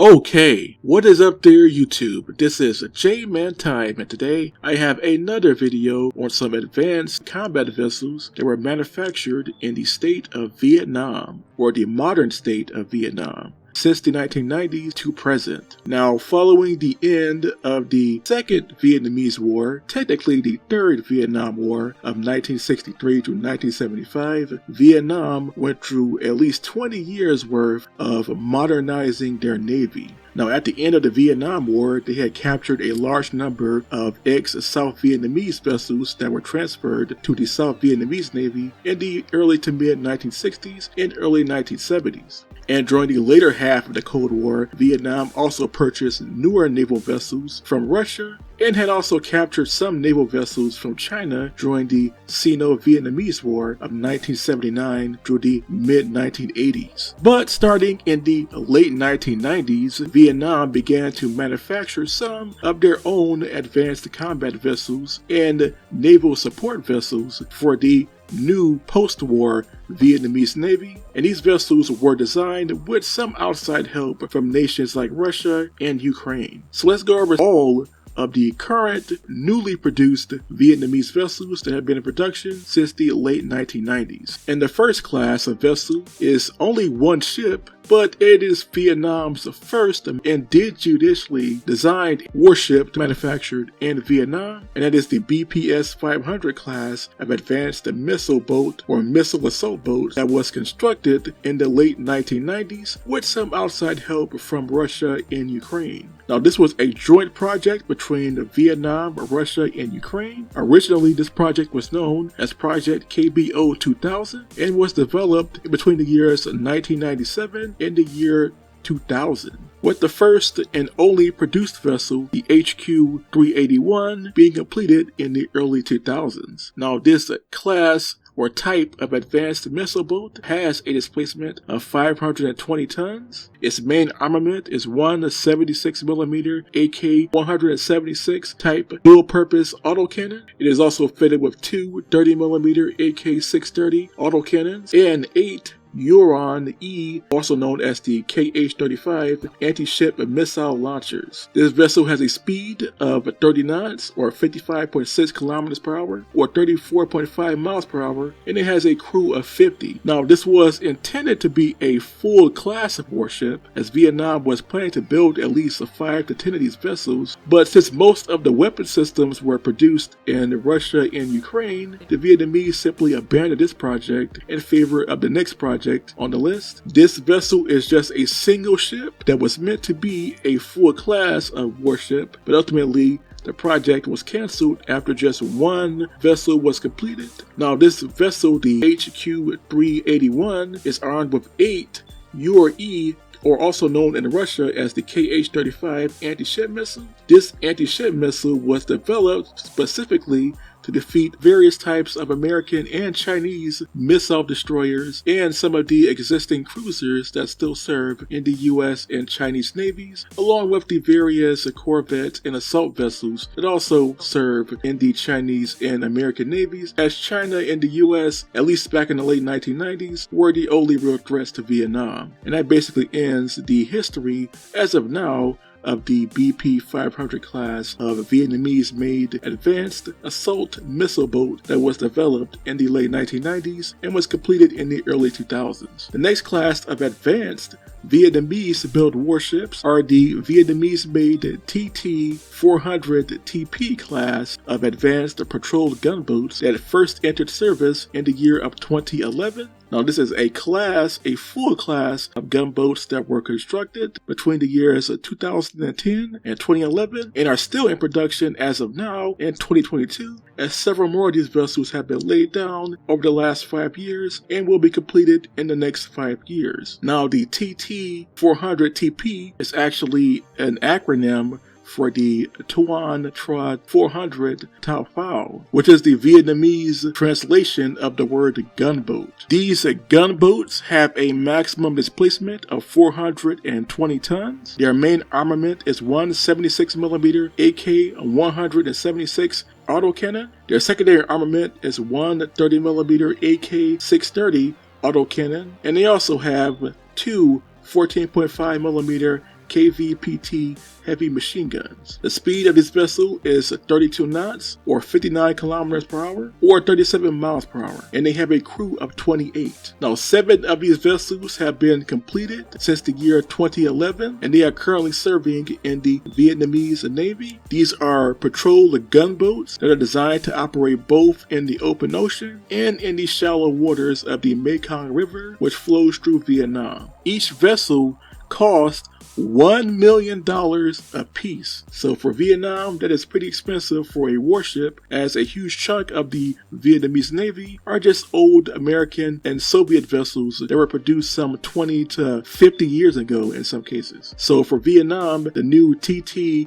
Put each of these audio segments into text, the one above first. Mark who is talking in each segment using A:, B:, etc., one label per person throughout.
A: Okay, what is up there YouTube? This is J-Man Time, and today I have another video on some advanced combat vessels that were manufactured in the state of Vietnam, or the modern state of Vietnam, since the 1990s to present. Now, following the end of the Second Vietnamese War, technically the Third Vietnam War of 1963 to 1975, Vietnam went through at least 20 years worth of modernizing their navy. Now, at the end of the Vietnam War, they had captured a large number of ex-South Vietnamese vessels that were transferred to the South Vietnamese Navy in the early to mid-1960s and early 1970s. And during the later half of the Cold War, Vietnam also purchased newer naval vessels from Russia and had also captured some naval vessels from China during the Sino-Vietnamese War of 1979 through the mid-1980s. But starting in the late 1990s, Vietnam began to manufacture some of their own advanced combat vessels and naval support vessels for the new post-war Vietnamese Navy, and these vessels were designed with some outside help from nations like Russia and Ukraine. So let's go over all of the current newly produced Vietnamese vessels that have been in production since the late 1990s. And the first class of vessel is only one ship, but it is Vietnam's first indigenously designed warship manufactured in Vietnam, and that is the BPS 500 class of advanced missile boat or missile assault boat that was constructed in the late 1990s with some outside help from Russia and Ukraine. Now, this was a joint project between Vietnam, Russia, and Ukraine. Originally, this project was known as Project KBO 2000 and was developed between the years 1997 and the year 2000, with the first and only produced vessel, the HQ 381, being completed in the early 2000s. Now, this class or type of advanced missile boat has a displacement of 520 tons. Its main armament is one 76mm AK-176 type dual-purpose autocannon. It is also fitted with two 30mm AK-630 autocannons and 8 Huron-E, also known as the KH-35 anti-ship missile launchers. This vessel has a speed of 30 knots or 55.6 kilometers per hour or 34.5 miles per hour, and it has a crew of 50. Now, this was intended to be a full class of warship, as Vietnam was planning to build at least 5 to 10 of these vessels, but since most of the weapon systems were produced in Russia and Ukraine, the Vietnamese simply abandoned this project in favor of the next project on the list. This vessel is just a single ship that was meant to be a full class of warship, but ultimately the project was canceled after just one vessel was completed. Now, this vessel, the HQ 381, is armed with 8 URE, or also known in Russia as the KH-35 anti-ship missile. This anti-ship missile was developed specifically to defeat various types of American and Chinese missile destroyers and some of the existing cruisers that still serve in the US and Chinese navies, along with the various corvettes and assault vessels that also serve in the Chinese and American navies, as China and the US, at least back in the late 1990s, were the only real threats to Vietnam. And that basically ends the history, as of now, of the BP 500 class of Vietnamese-made advanced assault missile boat that was developed in the late 1990s and was completed in the early 2000s. The next class of advanced Vietnamese-built warships are the Vietnamese-made TT-400 TP class of advanced patrol gunboats that first entered service in the year of 2011. Now, this is a full class of gunboats that were constructed between the years of 2010 and 2011 and are still in production as of now in 2022, as several more of these vessels have been laid down over the last 5 years and will be completed in the next 5 years. Now, the TT-400 TP is actually an acronym for the Tuan Trot 400 Tau Phao, which is the Vietnamese translation of the word gunboat. These gunboats have a maximum displacement of 420 tons. Their main armament is one 76mm AK-176 autocannon. Their secondary armament is one 30mm AK-630 autocannon, and they also have two 14.5mm KVPT heavy machine guns. The speed of this vessel is 32 knots, or 59 kilometers per hour, or 37 miles per hour, and they have a crew of 28. Now, 7 of these vessels have been completed since the year 2011, and they are currently serving in the Vietnamese Navy. These are patrol gunboats that are designed to operate both in the open ocean and in the shallow waters of the Mekong River, which flows through Vietnam. Each vessel cost $1 million a piece. So for Vietnam, that is pretty expensive for a warship, as a huge chunk of the Vietnamese Navy are just old American and Soviet vessels that were produced some 20 to 50 years ago in some cases. So for Vietnam, the new TT-400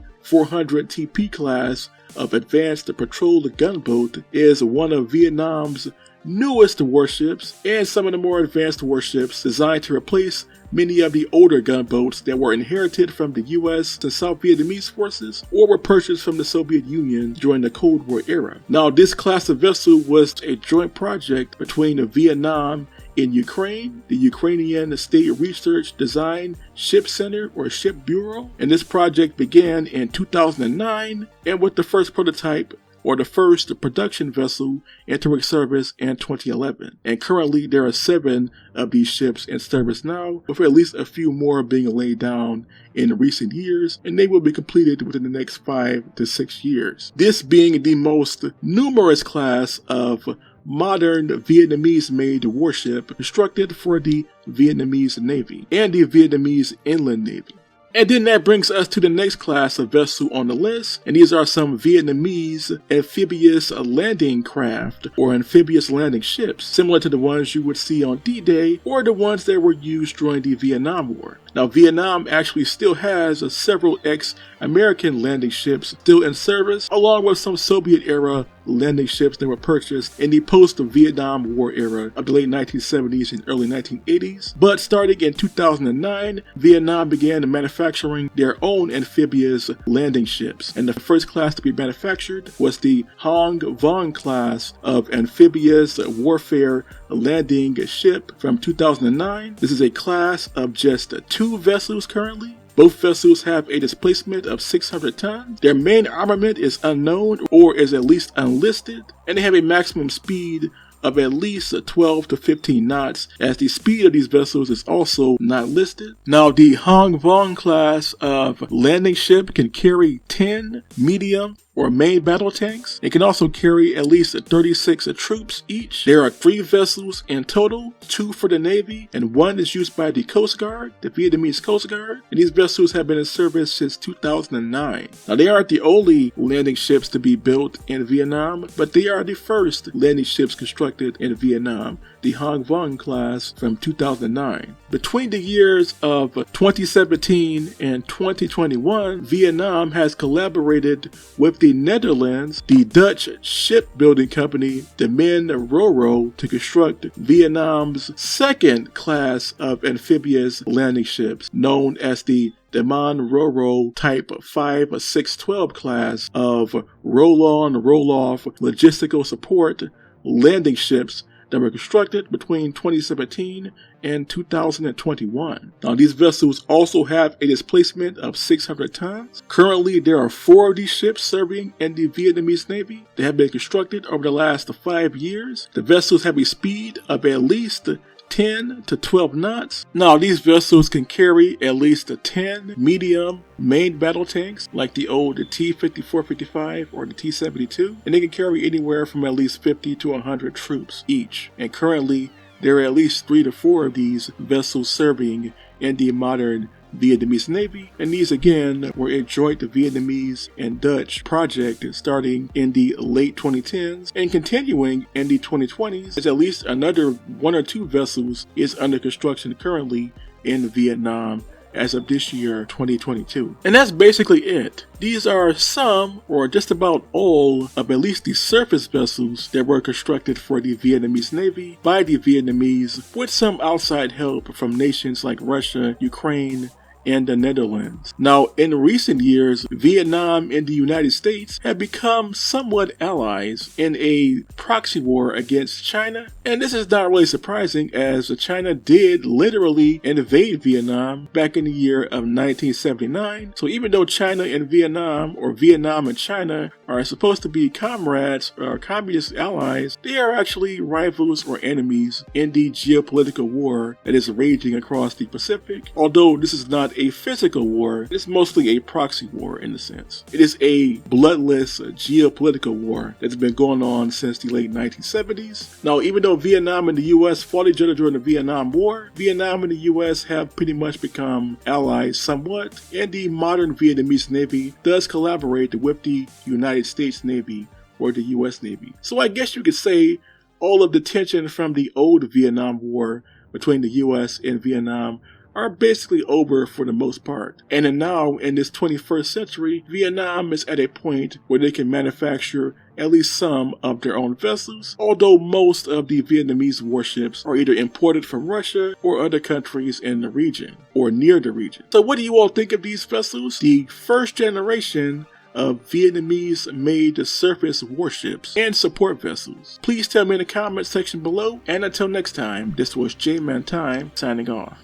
A: TP class of advanced patrol gunboat is one of Vietnam's newest warships and some of the more advanced warships designed to replace many of the older gunboats that were inherited from the US and South Vietnamese forces or were purchased from the Soviet Union during the Cold War era. Now, this class of vessel was a joint project between Vietnam and Ukraine, the Ukrainian State Research Design Ship Center or Ship Bureau, and this project began in 2009 and with the first prototype or the first production vessel entering service in 2011. And currently there are 7 of these ships in service now, with at least a few more being laid down in recent years, and they will be completed within the next 5 to 6 years. This being the most numerous class of modern Vietnamese-made warship constructed for the Vietnamese Navy and the Vietnamese Inland Navy. And then that brings us to the next class of vessel on the list, and these are some Vietnamese amphibious landing craft or amphibious landing ships, similar to the ones you would see on D-Day or the ones that were used during the Vietnam War. Now, Vietnam actually still has several ex-American landing ships still in service, along with some Soviet-era landing ships that were purchased in the post-Vietnam War era of the late 1970s and early 1980s. But starting in 2009, Vietnam began manufacturing their own amphibious landing ships, and the first class to be manufactured was the Hong Vong class of amphibious warfare landing ship from 2009. This is a class of just 2 vessels currently. Both vessels have a displacement of 600 tons. Their main armament is unknown or is at least unlisted, and they have a maximum speed of at least 12 to 15 knots, as the speed of these vessels is also not listed. Now, the Hong Vong class of landing ship can carry 10 medium or main battle tanks. It can also carry at least 36 troops each. There are 3 vessels in total, 2 for the Navy, and 1 is used by the Coast Guard, the Vietnamese Coast Guard, and these vessels have been in service since 2009. Now, they aren't the only landing ships to be built in Vietnam, but they are the first landing ships constructed in Vietnam, the Hong Vong class from 2009. Between the years of 2017 and 2021, Vietnam has collaborated with the Netherlands, the Dutch shipbuilding company De Man Ro-Ro, to construct Vietnam's second class of amphibious landing ships, known as the De Man Ro-Ro Type 5612 class of roll-on, roll-off logistical support landing ships that were constructed between 2017 and 2021. Now, these vessels also have a displacement of 600 tons. Currently, there are 4 of these ships serving in the Vietnamese Navy. They have been constructed over the last 5 years. The vessels have a speed of at least 10 to 12 knots. Now, these vessels can carry at least 10 medium main battle tanks like the old T-54-55 or the T-72, and they can carry anywhere from at least 50 to 100 troops each. And currently, there are at least 3 to 4 of these vessels serving in the modern Vietnamese Navy, and these again were a joint Vietnamese and Dutch project starting in the late 2010s and continuing in the 2020s, as at least another 1 or 2 vessels is under construction currently in Vietnam as of this year, 2022. And that's basically it. These are some, or just about all, of at least the surface vessels that were constructed for the Vietnamese Navy by the Vietnamese, with some outside help from nations like Russia, Ukraine, and the Netherlands. Now, in recent years, Vietnam and the United States have become somewhat allies in a proxy war against China, and this is not really surprising as China did literally invade Vietnam back in the year of 1979. So even though China and Vietnam, or Vietnam and China, are supposed to be comrades or communist allies, they are actually rivals or enemies in the geopolitical war that is raging across the Pacific. Although this is not a physical war, it's mostly a proxy war in a sense. It is a bloodless geopolitical war that's been going on since the late 1970s. Now, even though Vietnam and the US fought each other during the Vietnam War, Vietnam and the US have pretty much become allies somewhat, and the modern Vietnamese Navy does collaborate with the United States Navy or the US Navy. So I guess you could say all of the tension from the old Vietnam War between the US and Vietnam are basically over for the most part. And now, in this 21st century, Vietnam is at a point where they can manufacture at least some of their own vessels, although most of the Vietnamese warships are either imported from Russia or other countries in the region, or near the region. So what do you all think of these vessels? The first generation of Vietnamese-made surface warships and support vessels. Please tell me in the comment section below, and until next time, this was J-Man Time signing off.